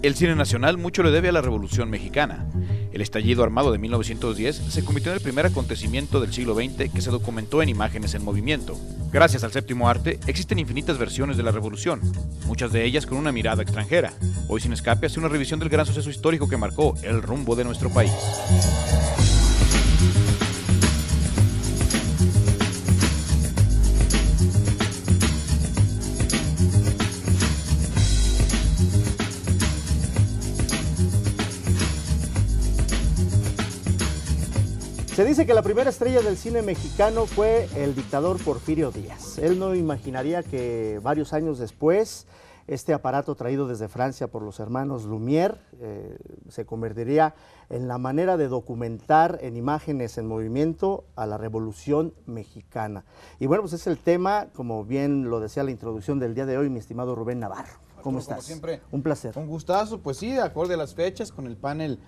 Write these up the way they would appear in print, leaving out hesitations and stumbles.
El cine nacional mucho le debe a la Revolución Mexicana. El estallido armado de 1910 se convirtió en el primer acontecimiento del siglo XX que se documentó en imágenes en movimiento. Gracias al séptimo arte, existen infinitas versiones de la Revolución, muchas de ellas con una mirada extranjera. Hoy Sin Escape hace una revisión del gran suceso histórico que marcó el rumbo de nuestro país. Se dice que la primera estrella del cine mexicano fue el dictador Porfirio Díaz. Él no imaginaría que varios años después, este aparato traído desde Francia por los hermanos Lumière se convertiría en la manera de documentar en imágenes en movimiento a la Revolución Mexicana. Y bueno, pues es el tema, como bien lo decía la introducción del día de hoy, mi estimado Rubén Navarro. ¿Cómo estás? Como siempre, un placer. Un gustazo, pues sí, acorde a las fechas, con el panel,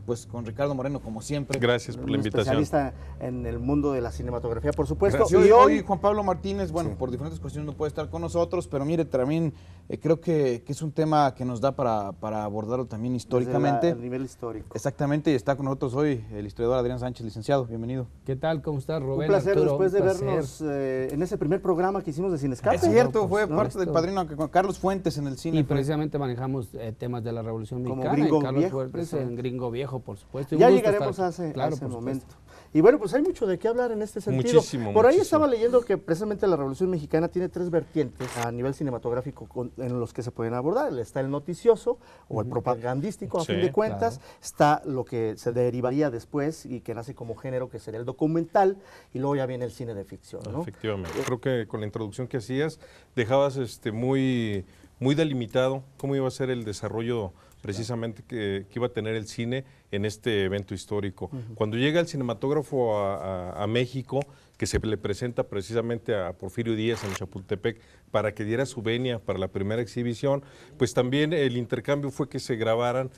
pues con Ricardo Moreno, como siempre. Gracias por la invitación. Especialista en el mundo de la cinematografía, por supuesto. Gracias. Y hoy Juan Pablo Martínez, bueno, sí, por diferentes cuestiones no puede estar con nosotros, pero mire, también creo que es un tema que nos da para abordarlo también históricamente. A nivel histórico. Exactamente, y está con nosotros hoy el historiador Adrián Sánchez, licenciado, bienvenido. ¿Qué tal? ¿Cómo estás, Rubén? Un placer, Arturo, después de placer. vernos en ese primer programa que hicimos de Sin Escape. Es cierto, no, fue parte del padrino con Carlos Fuentes en el cine. Y precisamente manejamos temas de la Revolución Mexicana. Como Gringo Carlos Viejo, Fuentes en Gringo Viejo, por supuesto. Ya llegaremos a ese momento. Y bueno, pues hay mucho de qué hablar en este sentido. Por ahí estaba leyendo que precisamente la Revolución Mexicana tiene tres vertientes a nivel cinematográfico en los que se pueden abordar. Está el noticioso o el propagandístico, a fin de cuentas. Claro. Está lo que se derivaría después y que nace como género, que sería el documental, y luego ya viene el cine de ficción, ¿no? Efectivamente. Creo que con la introducción que hacías dejabas muy delimitado cómo iba a ser el desarrollo precisamente que iba a tener el cine en este evento histórico. Cuando llega el cinematógrafo a México, que se le presenta precisamente a Porfirio Díaz en Chapultepec para que diera su venia para la primera exhibición, pues también el intercambio fue que se grabaran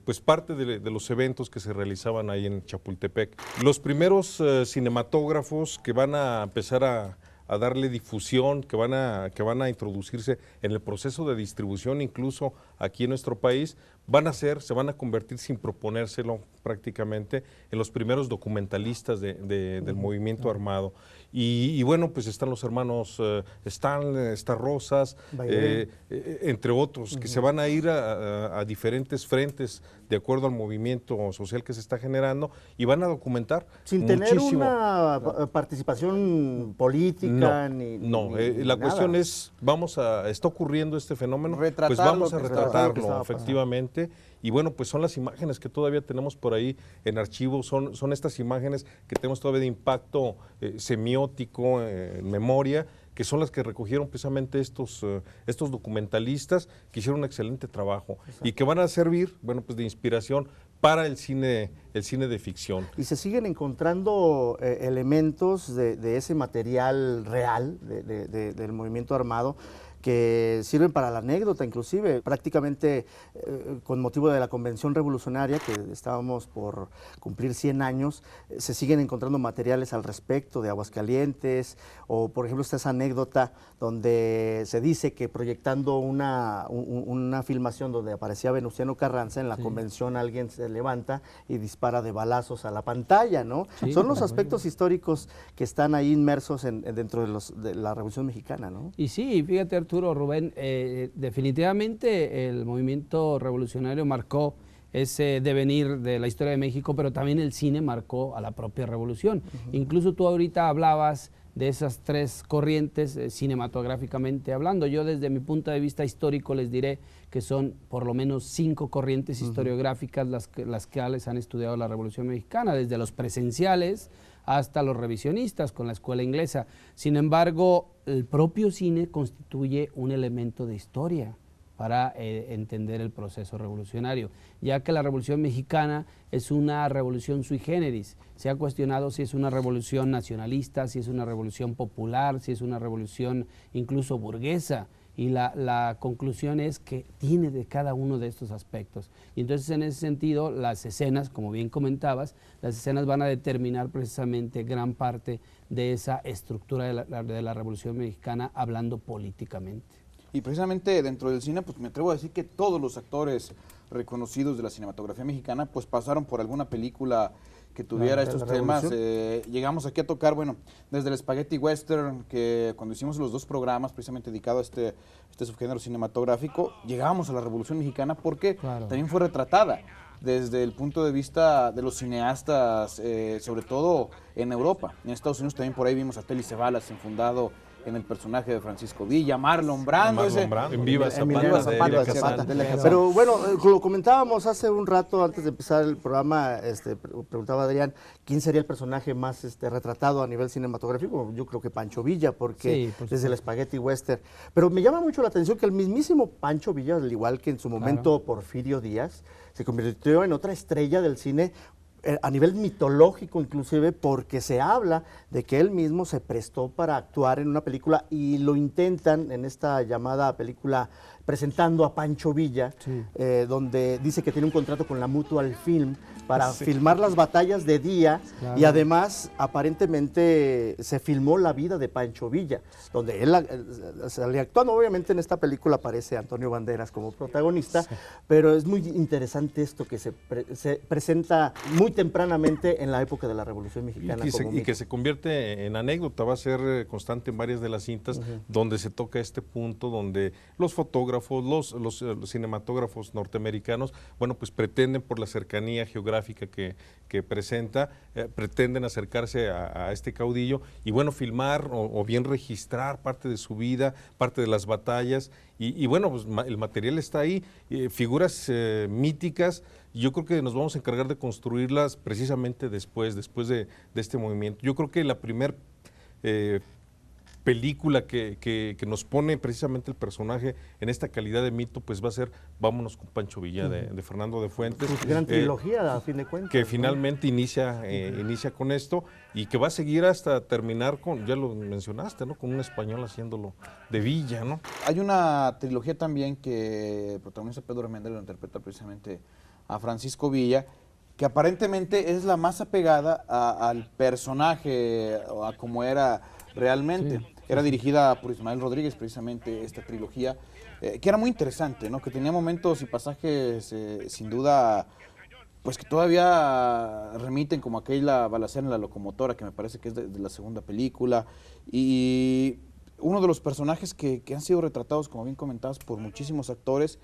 pues parte de los eventos que se realizaban ahí en Chapultepec. Los primeros cinematógrafos que van a empezar a darle difusión, que van a introducirse en el proceso de distribución, incluso aquí en nuestro país, se van a convertir sin proponérselo prácticamente en los primeros documentalistas del movimiento armado. Y bueno, pues están los hermanos está Rosas, entre otros, que se van a ir a diferentes frentes de acuerdo al movimiento social que se está generando y van a documentar sin tener una participación política ni la cuestión es, está ocurriendo este fenómeno, pues vamos a retratarlo, efectivamente. Y bueno, pues son las imágenes que todavía tenemos por ahí en archivo, son estas imágenes que tenemos todavía de impacto semiótico, en memoria, que son las que recogieron precisamente estos documentalistas que hicieron un excelente trabajo. Exacto. Y que van a servir, bueno, pues de inspiración para el cine de ficción. Y se siguen encontrando elementos de ese material real del movimiento armado que sirven para la anécdota, inclusive prácticamente con motivo de la Convención Revolucionaria, que estábamos por cumplir 100 años, se siguen encontrando materiales al respecto de Aguascalientes, o por ejemplo está esa anécdota donde se dice que proyectando una filmación donde aparecía Venustiano Carranza, en la convención alguien se levanta y dispara de balazos a la pantalla, ¿no? Sí, son los aspectos históricos que están ahí inmersos dentro de la Revolución Mexicana, ¿no? Y sí, fíjate, Arturo, Rubén, definitivamente el movimiento revolucionario marcó ese devenir de la historia de México, pero también el cine marcó a la propia revolución. Incluso tú ahorita hablabas de esas tres corrientes cinematográficamente hablando. Yo desde mi punto de vista histórico les diré que son por lo menos 5 corrientes historiográficas las que han estudiado la Revolución Mexicana, desde los presenciales hasta los revisionistas con la escuela inglesa. Sin embargo, el propio cine constituye un elemento de historia para entender el proceso revolucionario, ya que la Revolución Mexicana es una revolución sui generis. Se ha cuestionado si es una revolución nacionalista, si es una revolución popular, si es una revolución incluso burguesa, y la conclusión es que tiene de cada uno de estos aspectos. Y entonces en ese sentido las escenas, como bien comentabas, las escenas van a determinar precisamente gran parte de esa estructura de la Revolución Mexicana hablando políticamente. Y precisamente dentro del cine, pues me atrevo a decir que todos los actores reconocidos de la cinematografía mexicana, pues pasaron por alguna película que tuviera estos temas. Llegamos aquí a tocar, bueno, desde el Spaghetti Western, que cuando hicimos los 2 programas precisamente dedicados a este subgénero cinematográfico, llegábamos a la Revolución Mexicana porque también fue retratada desde el punto de vista de los cineastas, sobre todo en Europa. En Estados Unidos también por ahí vimos a Telly Savalas enfundado en el personaje de Francisco Villa, Marlon Brando. En Viva Zapata. Pero bueno, lo comentábamos hace un rato, antes de empezar el programa, preguntaba Adrián, ¿quién sería el personaje más retratado a nivel cinematográfico? Yo creo que Pancho Villa, porque desde el Spaghetti Western. Pero me llama mucho la atención que el mismísimo Pancho Villa, al igual que en su momento Porfirio Díaz, se convirtió en otra estrella del cine a nivel mitológico inclusive, porque se habla de que él mismo se prestó para actuar en una película y lo intentan en esta llamada película presentando a Pancho Villa, donde dice que tiene un contrato con la Mutual Film para filmar las batallas de día y además aparentemente se filmó la vida de Pancho Villa, donde él sale actuando. Obviamente en esta película aparece Antonio Banderas como protagonista, pero es muy interesante esto que se presenta muy tempranamente en la época de la Revolución Mexicana. Y que se convierte en anécdota, va a ser constante en varias de las cintas donde se toca este punto, donde los fotógrafos, los cinematógrafos norteamericanos, bueno, pues pretenden por la cercanía geográfica que presenta, pretenden acercarse a este caudillo y bueno, filmar o bien registrar parte de su vida, parte de las batallas y bueno, pues el material está ahí, figuras míticas. Yo creo que nos vamos a encargar de construirlas precisamente después de este movimiento. Yo creo que la primer película que nos pone precisamente el personaje en esta calidad de mito, pues va a ser Vámonos con Pancho Villa de Fernando de Fuentes. Gran trilogía, a fin de cuentas. Que finalmente inicia con esto y que va a seguir hasta terminar con, ya lo mencionaste, ¿no? Con un español haciéndolo de Villa, ¿no? Hay una trilogía también que protagoniza Pedro Armendariz, lo interpreta precisamente a Francisco Villa, que aparentemente es la más apegada al personaje, o a cómo era realmente. Era dirigida por Ismael Rodríguez, precisamente, esta trilogía, que era muy interesante, ¿no? Que tenía momentos y pasajes, sin duda, pues que todavía remiten, como aquella balacera en la locomotora, que me parece que es de la segunda película, y uno de los personajes que han sido retratados, como bien comentados, por muchísimos actores,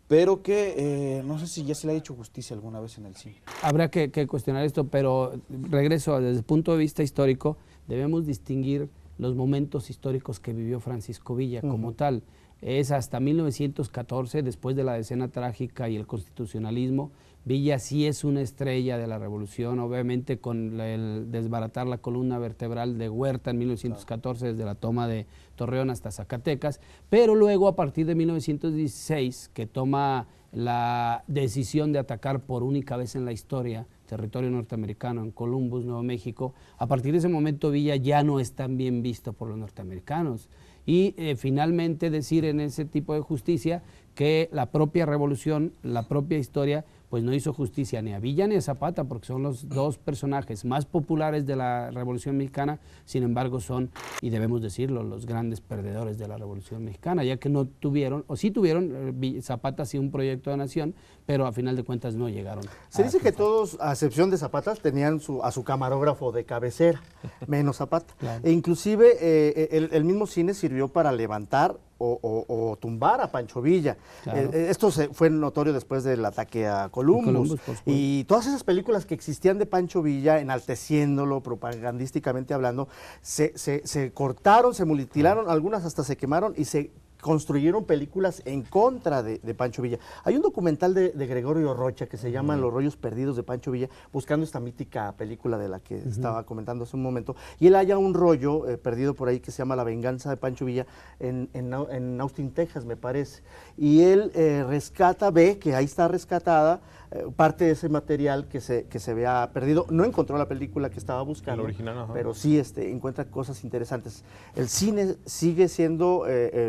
pero que no sé si ya se le ha hecho justicia alguna vez en el cine. Habrá que cuestionar esto, pero regreso, desde el punto de vista histórico, debemos distinguir los momentos históricos que vivió Francisco Villa como tal. Es hasta 1914, después de la Decena Trágica y el constitucionalismo, Villa sí es una estrella de la revolución, obviamente con el desbaratar la columna vertebral de Huerta en 1914, desde la toma de Torreón hasta Zacatecas, pero luego a partir de 1916, que toma la decisión de atacar por única vez en la historia territorio norteamericano en Columbus, Nuevo México, a partir de ese momento Villa ya no es tan bien visto por los norteamericanos. Y finalmente decir en ese tipo de justicia que la propia revolución, la propia historia, pues no hizo justicia ni a Villa ni a Zapata, porque son los dos personajes más populares de la Revolución Mexicana, sin embargo son, y debemos decirlo, los grandes perdedores de la Revolución Mexicana, ya que no tuvieron, o sí tuvieron, Zapata sí un proyecto de nación, pero a final de cuentas no llegaron. Se dice que todos, a excepción de Zapata, tenían a su camarógrafo de cabecera, menos Zapata. Claro. E inclusive el mismo cine sirvió para levantar o tumbar a Pancho Villa. Claro. Esto fue notorio después del ataque a Columbus y todas esas películas que existían de Pancho Villa, enalteciéndolo propagandísticamente hablando, se cortaron, se mutilaron, algunas hasta se quemaron y se construyeron películas en contra de Pancho Villa. Hay un documental de Gregorio Rocha que se llama Los rollos perdidos de Pancho Villa, buscando esta mítica película de la que estaba comentando hace un momento, y él halla un rollo perdido por ahí que se llama La venganza de Pancho Villa en Austin, Texas, me parece, y él ve que ahí está rescatada parte de ese material que se había perdido. No encontró la película que estaba buscando, el original, pero sí encuentra cosas interesantes. El cine sigue siendo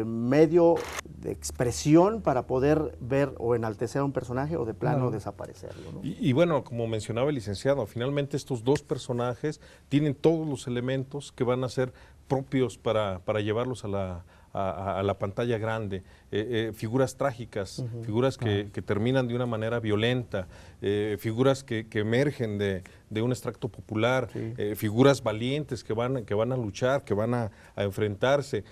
medio de expresión para poder ver o enaltecer a un personaje o de plano desaparecerlo, ¿no? Y bueno, como mencionaba el licenciado, finalmente estos dos personajes tienen todos los elementos que van a ser propios para llevarlos a a la pantalla grande, figuras trágicas, figuras que terminan de una manera violenta, figuras que emergen de un extracto popular, figuras valientes que van a luchar, que van a enfrentarse,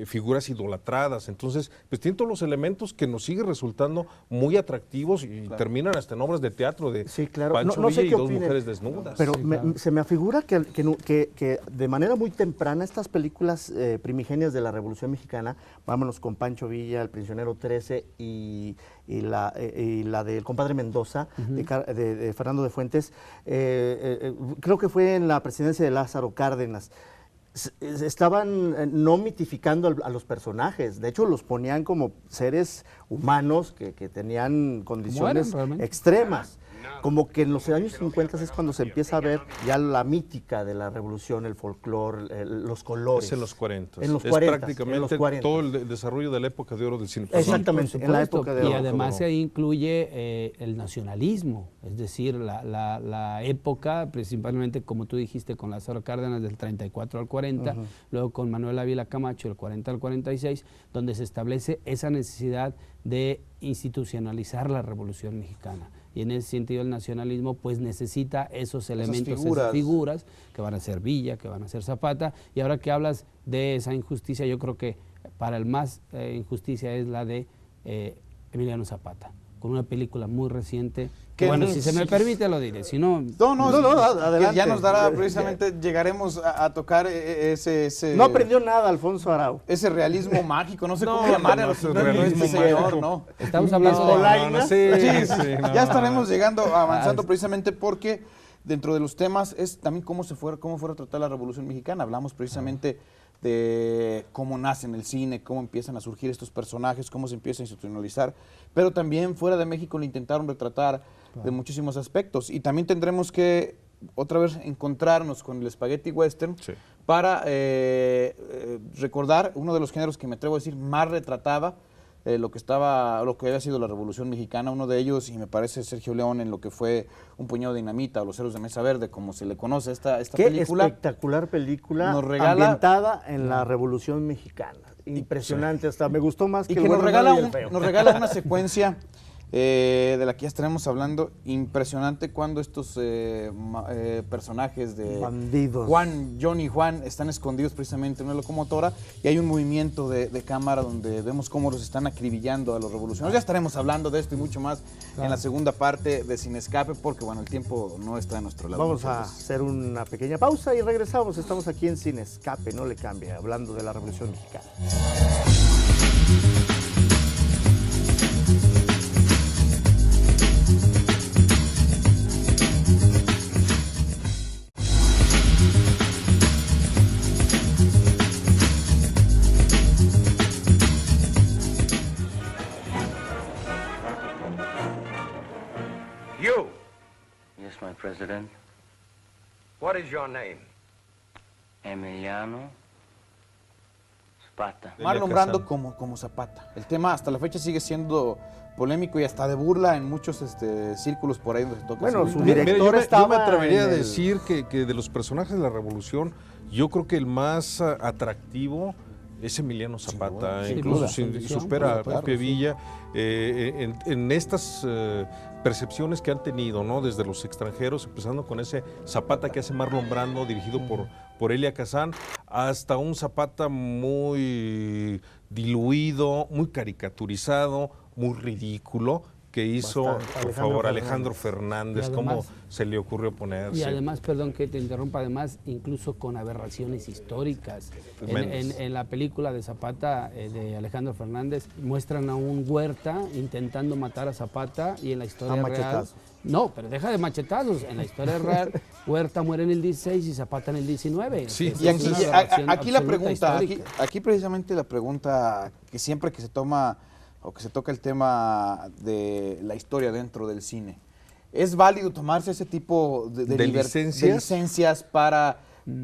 figuras idolatradas. Entonces, pues tiene todos los elementos que nos siguen resultando muy atractivos y terminan hasta en obras de teatro de Pancho no Villa sé y qué Dos opinen, mujeres desnudas. Pero se me afigura que de manera muy temprana estas películas primigenias de la Revolución Mexicana, vámonos con Pancho Villa, El Prisionero 13 y la del compadre Mendoza, de Fernando de Fuentes, creo que fue en la presidencia de Lázaro Cárdenas. Estaban no mitificando a los personajes, de hecho los ponían como seres humanos que tenían condiciones extremas. Como que en los años 50 es cuando se empieza a ver ya la mítica de la revolución, el folclore, los colores. Es en los 40. En los 40. Prácticamente en los 40. todo el desarrollo de la época de oro del cine. Exactamente, en la época de oro. Y además se incluye el nacionalismo, es decir, la época, principalmente como tú dijiste, con Lázaro Cárdenas del 34 al 40, luego con Manuel Ávila Camacho del 40 al 46, donde se establece esa necesidad de institucionalizar la Revolución Mexicana. Y en ese sentido el nacionalismo pues necesita esos elementos, esas figuras que van a ser Villa, que van a ser Zapata. Y ahora que hablas de esa injusticia, yo creo que para el más injusticia es la de Emiliano Zapata, con una película muy reciente. Que bueno, si se me permite lo diré, si no... No, adelante. Ya nos dará precisamente, llegaremos a tocar ese... No aprendió nada Alfonso Arau. Ese realismo mágico, no sé cómo llamar a realismo mayor, ¿no? Estamos hablando de... Ya estaremos avanzando precisamente porque dentro de los temas es también cómo fuera tratada la Revolución Mexicana. Hablamos precisamente de cómo nace en el cine, cómo empiezan a surgir estos personajes, cómo se empieza a institucionalizar, pero también fuera de México lo intentaron retratar de muchísimos aspectos. Y también tendremos que otra vez encontrarnos con el spaghetti western para recordar uno de los géneros que me atrevo a decir más retrataba lo que había sido la Revolución Mexicana. Uno de ellos, y me parece Sergio León en lo que fue Un puñado de dinamita o Los héroes de Mesa Verde, como se le conoce esta película. Qué espectacular película, ambientada en la Revolución Mexicana. Impresionante, hasta me gustó más que nos regala una secuencia de la que ya estaremos hablando, impresionante, cuando estos personajes de bandidos, John y Juan, están escondidos precisamente en una locomotora y hay un movimiento de cámara donde vemos cómo los están acribillando a los revolucionarios. Ya estaremos hablando de esto y mucho más en la segunda parte de Sin Escape, porque bueno, el tiempo no está a nuestro lado. Vamos a hacer una pequeña pausa y regresamos. Estamos aquí en Sin Escape, no le cambie, hablando de la Revolución Mexicana. My president. What is your name? Emiliano Zapata. Mal nombrando como Zapata. El tema hasta la fecha sigue siendo polémico y hasta de burla en muchos círculos por ahí donde se toca. Bueno, su director yo me atrevería a decir que de los personajes de la Revolución, yo creo que el más atractivo es Emiliano Zapata, incluso supera a Pepe Villa en estas percepciones que han tenido, ¿no? Desde los extranjeros, empezando con ese Zapata que hace Marlon Brando, dirigido por Elia Kazan, hasta un Zapata muy diluido, muy caricaturizado, muy ridículo, que hizo, por favor, Alejandro Fernández, cómo se le ocurrió ponerse. Y además, perdón que te interrumpa, además, incluso con aberraciones históricas. En la película de Zapata, de Alejandro Fernández, muestran a un Huerta intentando matar a Zapata, y en la historia real... No, pero deja de machetazos. En la historia real, Huerta muere en el 16 y Zapata en el 19. Sí, y aquí la pregunta, aquí precisamente la pregunta que siempre que se toma o que se toca el tema de la historia dentro del cine, ¿es válido tomarse ese tipo de licencias para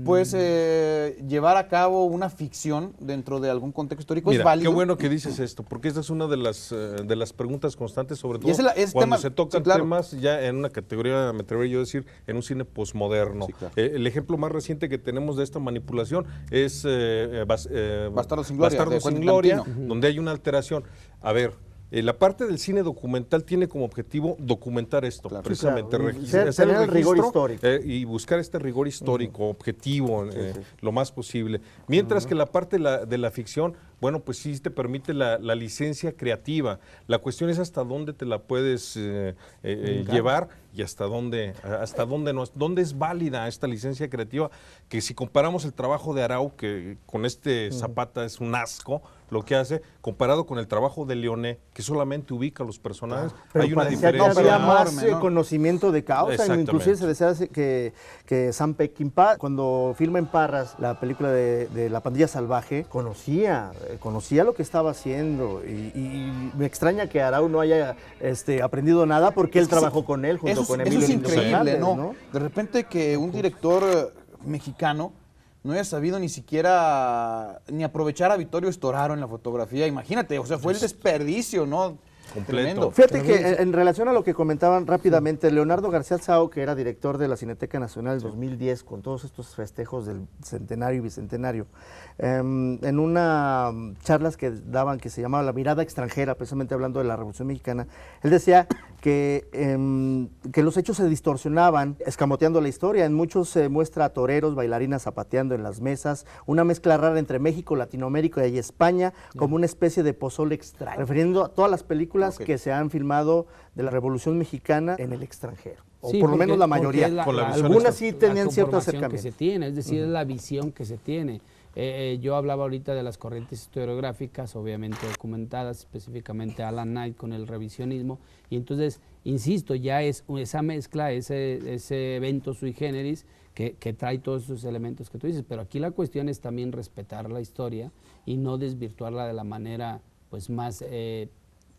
pues llevar a cabo una ficción dentro de algún contexto histórico Mira, es válido. qué bueno que dices esto, porque esta es una de las preguntas constantes, sobre Y todo es cuando tema- se tocan sí, claro. temas ya en una categoría, me atrevería yo a decir, en un cine posmoderno. Sí, claro. El ejemplo más reciente que tenemos de esta manipulación es Bastardos sin Gloria, Bastardos de sin Quentin Gloria, Tarantino. donde hay una alteración. A ver, la parte del cine documental tiene como objetivo documentar esto, Claro. precisamente, Sí, claro. hacer Tener el rigor registro, histórico. y buscar este rigor histórico, objetivo, lo más posible. Mientras que la parte de la ficción, bueno, pues sí te permite la licencia creativa. La cuestión es hasta dónde te la puedes llevar y hasta dónde no, dónde es válida esta licencia creativa, que si comparamos el trabajo de Arau, que con este Zapata es un asco, lo que hace, comparado con el trabajo de Leoné, que solamente ubica a los personajes, Pero hay una parecía que diferencia. había enorme, más ¿no? conocimiento de causa. Exactamente. Inclusive se decía que Sam Peckinpah, cuando filma en Parras la película de La Pandilla Salvaje, conocía lo que estaba haciendo. Y me extraña que Arau no haya aprendido nada, porque él trabajó con él junto con Emilio Eso es Lindo increíble, Fernández, ¿no? De repente que un director mexicano no haya sabido ni siquiera ni aprovechar a Vittorio Storaro en la fotografía. Imagínate, o sea, fue el desperdicio, ¿no? Completo. Tremendo. Fíjate que en relación a lo que comentaban rápidamente, Leonardo García Tsao, que era director de la Cineteca Nacional del 2010, con todos estos festejos del centenario y bicentenario, en una charlas que daban que se llamaba La Mirada Extranjera, precisamente hablando de la Revolución Mexicana, él decía que los hechos se distorsionaban, escamoteando la historia. En muchos se muestra a toreros, bailarinas zapateando en las mesas, una mezcla rara entre México, Latinoamérica y España, como una especie de pozole extraño, refiriendo a todas las películas que se han filmado de la Revolución Mexicana en el extranjero, o Sí, por lo menos la porque mayoría. es Con la visión Algunas sí la tenían cierto conformación acercamiento. que se tiene, es decir, es la visión que se tiene. Yo hablaba ahorita de las corrientes historiográficas, obviamente documentadas, específicamente Alan Knight con el revisionismo, y entonces, insisto, ya es esa mezcla, ese evento sui generis que trae todos esos elementos que tú dices, pero aquí la cuestión es también respetar la historia y no desvirtuarla de la manera pues más...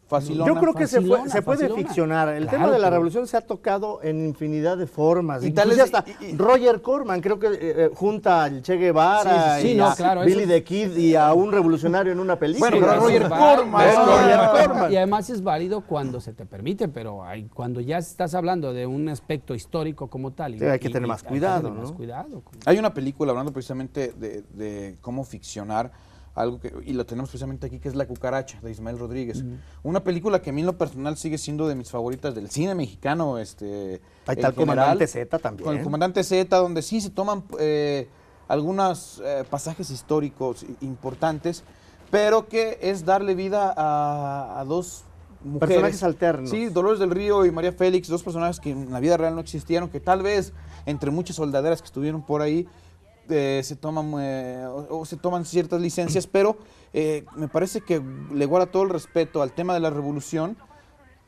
Facilona. Yo creo que se puede facilona. ficcionar. El Claro, tema de la pero- revolución se ha tocado en infinidad de formas. Y tal Inclusive es- hasta y- Roger Corman, creo que junta al Che Guevara Sí, sí, sí, y no, a claro, Billy eso- the Kid y a un revolucionario en una película. Bueno, pero eso Roger es válido. Corman, Es Roger Corman. Y además es válido cuando se te permite, pero cuando ya estás hablando de un aspecto histórico como tal. Sí, hay que tener más cuidado, tener más ¿no? cuidado. Hay una película hablando precisamente de cómo ficcionar algo y lo tenemos precisamente aquí, que es La Cucaracha, de Ismael Rodríguez. Una película que a mí en lo personal sigue siendo de mis favoritas del cine mexicano. Ahí en está el general, Comandante Z también. Con el Comandante Z, donde sí se toman algunos pasajes históricos importantes, pero que es darle vida a dos mujeres. Personajes alternos. Sí, Dolores del Río y María Félix, dos personajes que en la vida real no existieron, que tal vez entre muchas soldaderas que estuvieron por ahí se toman ciertas licencias, pero me parece que le guarda todo el respeto al tema de la revolución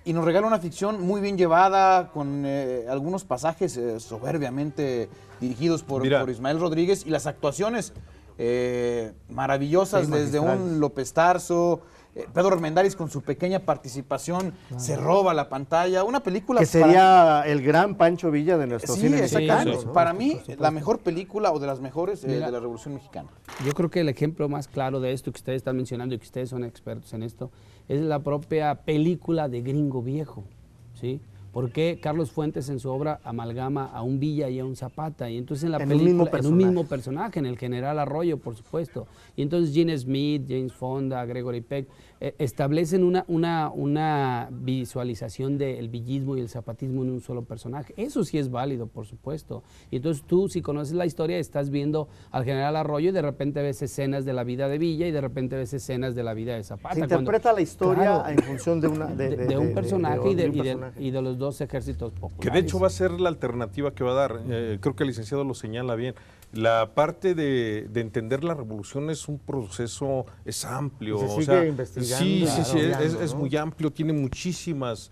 y nos regala una ficción muy bien llevada, con algunos pasajes soberbiamente dirigidos por Ismael Rodríguez, y las actuaciones maravillosas, Sí, desde un magistrales. López Tarso, Pedro Armendáriz con su pequeña participación se roba la pantalla. Una película Que sería el gran Pancho Villa de nuestro Sí, cine exactamente. mexicano, ¿no? Para mí, la mejor película o de las mejores de Mira, la Revolución Mexicana. Yo creo que el ejemplo más claro de esto que ustedes están mencionando y que ustedes son expertos en esto es la propia película de Gringo Viejo, ¿sí? Porque Carlos Fuentes en su obra amalgama a un Villa y a un Zapata, y entonces en la En un película, mismo en un personaje. mismo personaje, en el general Arroyo, por supuesto. Y entonces Gene Smith, James Fonda, Gregory Peck establecen una visualización del villismo y el zapatismo en un solo personaje. Eso sí es válido, por supuesto. Y entonces tú, si conoces la historia, estás viendo al general Arroyo y de repente ves escenas de la vida de Villa y de repente ves escenas de la vida de Zapata. Se interpreta la historia Claro, en función de un personaje y de los dos ejércitos populares. Que de hecho va a ser la alternativa que va a dar. Creo que el licenciado lo señala bien. La parte de entender la revolución es un proceso, es amplio. Se o sigue sea, investigando, sí, estudiando, es ¿no? muy amplio, tiene muchísimas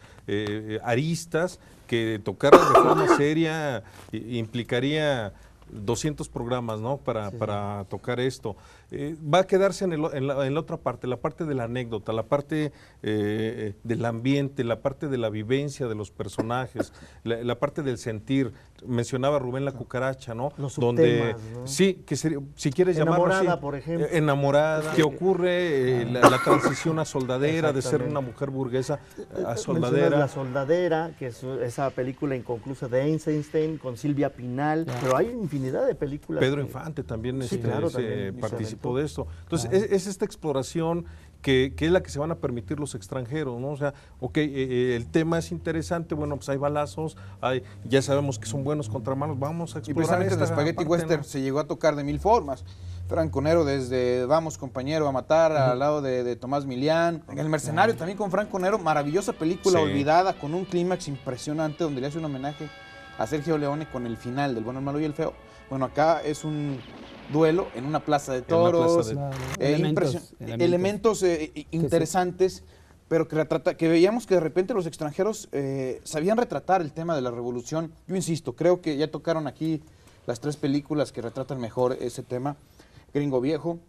aristas que tocarlas de forma seria implicaría 200 programas, ¿no? Para tocar esto. Va a quedarse en la otra parte, la parte de la anécdota, la parte del ambiente, la parte de la vivencia de los personajes, la parte del sentir. Mencionaba Rubén la cucaracha, ¿no? Los subtemas, ¿no? Sí, que si quieres llamarlo así. Enamorada, por ejemplo. Enamorada, que ocurre la transición a soldadera, de ser una mujer burguesa a soldadera. Mencionas La Soldadera, que es esa película inconclusa de Eisenstein con Silvia Pinal, pero hay infinidad de películas. Pedro Infante también, también participó de esto. Entonces, es esta exploración que es la que se van a permitir los extranjeros, ¿no? O sea, el tema es interesante, bueno, pues hay balazos, ya sabemos que son buenos contramanos, vamos a explorar. Y precisamente el Spaghetti parte, Western, ¿no? se llegó a tocar de mil formas. Franco Nero, desde Vamos compañero a matar, al lado de Tomás Milián. En El Mercenario también con Franco Nero, maravillosa película, Sí. olvidada, con un clímax impresionante donde le hace un homenaje a Sergio Leone con el final del Bueno, el Malo y el Feo. Bueno, acá es un duelo en una plaza de toros, elementos interesantes, pero que veíamos que de repente los extranjeros sabían retratar el tema de la revolución. Yo insisto, creo que ya tocaron aquí las 3 películas que retratan mejor ese tema. Gringo Viejo,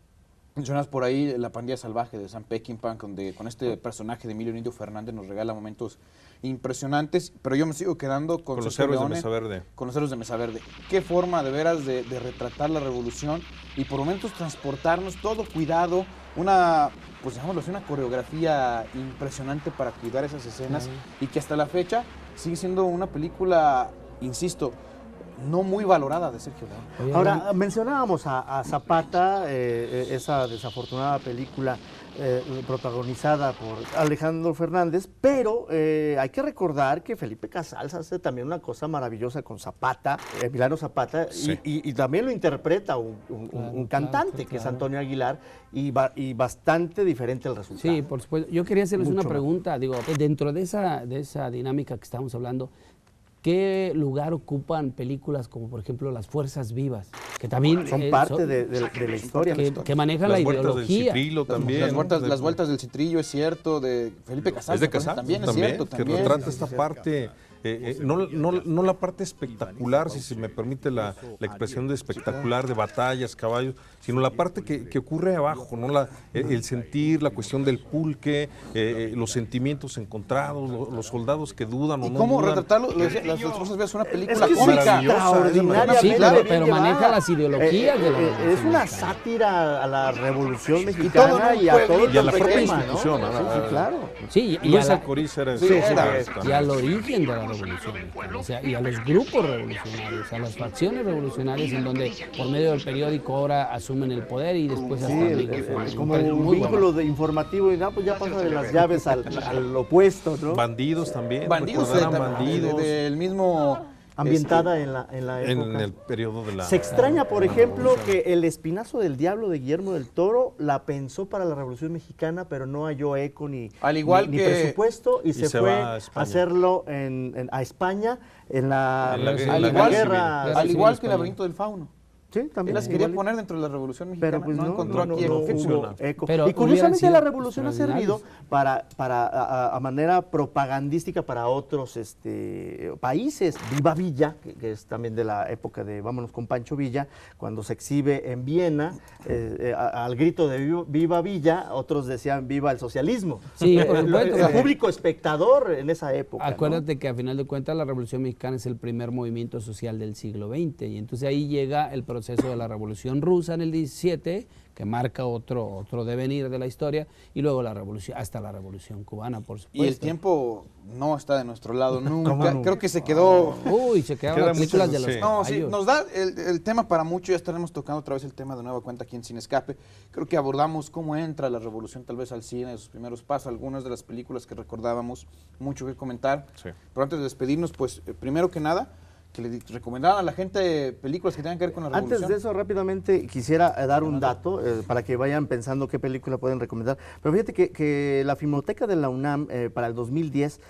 mencionas por ahí La Pandilla Salvaje de Sam Peckinpah, donde con este personaje de Emilio Niño Fernández nos regala momentos impresionantes, pero yo me sigo quedando con Los Sergio héroes de Leone, Mesa Verde. con Los Héroes de Mesa Verde. Qué forma de veras de retratar la revolución y por momentos transportarnos, todo cuidado, pues digámoslo así, una coreografía impresionante para cuidar esas escenas y que hasta la fecha sigue siendo una película, insisto, no muy valorada de Sergio Leone. Ahora, mencionábamos a Zapata, esa desafortunada película protagonizada por Alejandro Fernández, pero hay que recordar que Felipe Casals hace también una cosa maravillosa con Zapata, Emiliano Zapata, Sí. y también lo interpreta un cantante, que es Antonio Aguilar, y bastante diferente el resultado. Sí, por supuesto. Yo quería hacerles Mucho una pregunta, digo, dentro de esa dinámica que estamos hablando, ¿qué lugar ocupan películas como, por ejemplo, Las Fuerzas Vivas? Que también Son parte de la historia. que manejan la Las vueltas del ideología. Citrilo también. Las vueltas del Citrillo, es cierto, de Felipe Casals. Es de Casals también es cierto. que También. retrata esta parte, no la parte espectacular, si se me permite la expresión de espectacular, de batallas, caballos, sino la parte que ocurre abajo, ¿no? El sentir, la cuestión del pulque, los sentimientos encontrados, los soldados que dudan o ¿Y no cómo dudan. retratarlo? Las Fuerzas Vivas es una película que es cómica. extraordinariamente Sí, claro, bien pero llevada. maneja las ideologías de la Revolución Es una Mexicana. sátira a la Revolución todo Mexicana en un y a todo pueblito Y a la el propia tema, ¿no? institución, Sí, ¿no? sí, claro. Sí, y Luis a la- Alcoriza era Sí, ese, y al origen de la revolución mexicana, o sea, y a los grupos revolucionarios, a las facciones revolucionarias en donde por medio del periódico ahora asumen el poder y después hasta Como un vínculo informativo y pues ya pasa de las llaves al opuesto, ¿no? Bandidos también, Bandidos, recordarán bandidos del mismo... Ambientada en la época. en el periodo de la... Se extraña, por ejemplo, que El Espinazo del Diablo de Guillermo del Toro la pensó para la Revolución Mexicana, pero no halló eco ni Ni presupuesto y se se fue va a a España. hacerlo a España en la En la guerra guerra Al civil igual que El española. Laberinto del Fauno. Sí, Él también. las quería igual. poner dentro de la Revolución Mexicana, Pero pues no encontró aquí no eco. hubo eco. Pero Y curiosamente hubieran la sido revolución ha servido a manera propagandística para otros países. Viva Villa, que es también de la época de Vámonos con Pancho Villa, cuando se exhibe en Viena, al grito de Viva Villa, otros decían Viva el socialismo. Sí, por supuesto. El público espectador en esa época. ¿no? Acuérdate que a final de cuentas la Revolución Mexicana es el primer movimiento social del siglo XX y entonces ahí llega el proceso de la Revolución Rusa en el 17, que marca otro devenir de la historia, y luego la revolución, hasta la Revolución Cubana, por supuesto. Y el tiempo no está de nuestro lado nunca. no? Creo que se quedó... Uy, se quedaron Queda las películas mucho, de los sí. No, sí, caballos. nos da el tema para mucho, ya estaremos tocando otra vez el tema de nueva cuenta aquí en Sin Escape. Creo que abordamos cómo entra la revolución tal vez al cine, sus primeros pasos, algunas de las películas que recordábamos, mucho que comentar. Sí. Pero antes de despedirnos, pues primero que nada, que le recomendaran a la gente películas que tengan que ver con la revolución. Antes de eso, rápidamente quisiera dar un dato para que vayan pensando qué película pueden recomendar. Pero fíjate que la Filmoteca de la UNAM para el 2010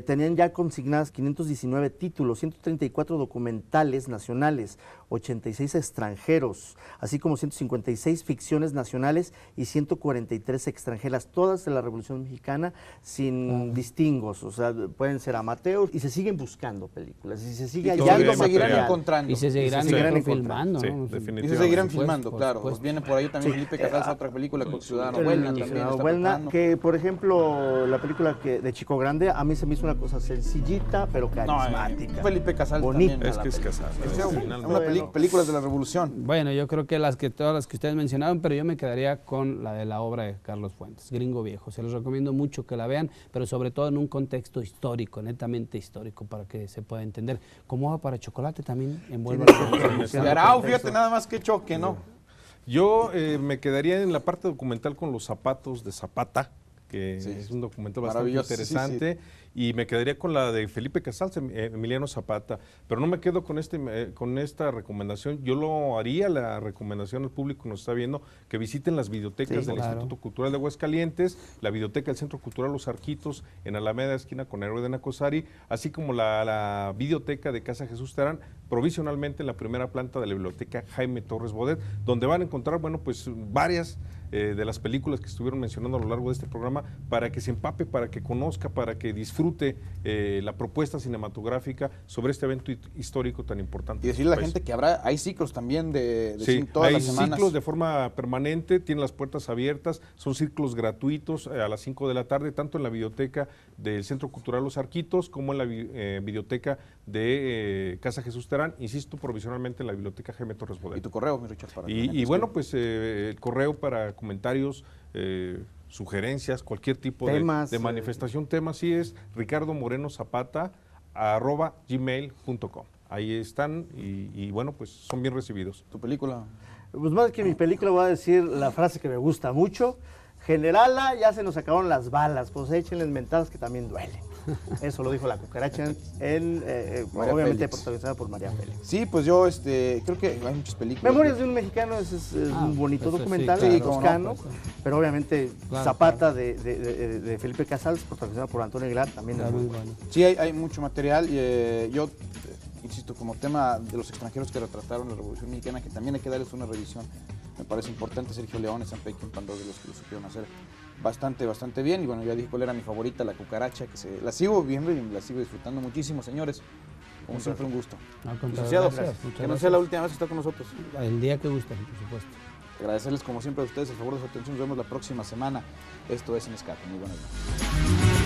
tenían ya consignadas 519 títulos, 134 documentales nacionales, 86 extranjeros, así como 156 ficciones nacionales y 143 extranjeras, todas de la Revolución Mexicana sin distingos, o sea, pueden ser amateurs y se siguen buscando películas y se sigue hallando lo seguirán material. encontrando. Y se seguirán encontrando. filmando, Sí, ¿no? definitivamente. Y se seguirán Por supuesto, filmando, por claro. supuesto. Viene por ahí también Felipe Casals, otra película con Ciudadano El Buelna también Ciudadano está Buelna, preparando. que por ejemplo la película de Chico Grande a mí se me hizo una cosa sencillita pero carismática. Felipe Casals bonita. también. Es que es casado. Una películas de la Revolución. Bueno, yo creo que todas las que ustedes mencionaron, pero yo me quedaría con la de la obra de Carlos Fuentes, Gringo Viejo. Se los recomiendo mucho que la vean, pero sobre todo en un contexto histórico, netamente histórico, para que se pueda entender. Como Agua para Chocolate también envuelve De Arau, fíjate nada más que choque, ¿no? Yo me quedaría en la parte documental con Los zapatos de Zapata, que Sí, es un documental bastante maravilloso, interesante, y me quedaría con la de Felipe Casals, Emiliano Zapata, pero no me quedo con esta recomendación. Yo lo haría la recomendación al público que nos está viendo, que visiten las videotecas del claro. Instituto Cultural de Aguascalientes, la videoteca del Centro Cultural Los Arquitos en Alameda, esquina con Héroe de Nacosari, así como la videoteca de Casa Jesús Terán, provisionalmente en la primera planta de la biblioteca Jaime Torres Bodet, donde van a encontrar, bueno, pues varias de las películas que estuvieron mencionando a lo largo de este programa, para que se empape, para que conozca, para que disfrute la propuesta cinematográfica sobre este evento histórico tan importante. Y decirle a la gente que hay ciclos también de Sí, todas hay las semanas. ciclos de forma permanente, tienen las puertas abiertas, son ciclos gratuitos a las 5 de la tarde, tanto en la videoteca del Centro Cultural Los Arquitos como en la videoteca de Casa Jesús Terán, insisto, provisionalmente en la biblioteca Jaime Torres Bodet. Y tu correo, mi Richard, para que la Y gente bueno, escriba. pues el correo para comentarios, sugerencias, cualquier tipo Temas, de manifestación, temas, sí es ricardomoreno.zapata@gmail.com. Ahí están y bueno, pues son bien recibidos. Tu película. Pues más que mi película voy a decir la frase que me gusta mucho. Generala, ya se nos acabaron las balas, pues échenles mentadas que también duelen. Eso lo dijo la cucaracha María obviamente Félix. protagonizada por María Félix. Sí, pues yo creo que hay muchas películas. Memorias de un mexicano es un bonito eso sí, documental claro. toscano, Sí, cómo no, pero obviamente Claro, Zapata de Felipe Casals, protagonizada por Antonio Aguilar, también es muy bueno. Sí, hay mucho material. Y yo insisto, como tema de los extranjeros que retrataron la Revolución Mexicana, que también hay que darles una revisión. Me parece importante. Sergio León, Sam Peckinpah, dos de los que lo supieron hacer bastante bien. Y bueno, ya dije cuál era mi favorita, la cucaracha, la sigo viendo y la sigo disfrutando muchísimo, señores. Como siempre, un gusto. Al contrario, Licenciado, gracias, muchas que no gracias. sea la última vez que está con nosotros. El día que gusten, por supuesto. Agradecerles como siempre a ustedes el favor de su atención. Nos vemos la próxima semana. Esto es En Escape. Muy buenas noches.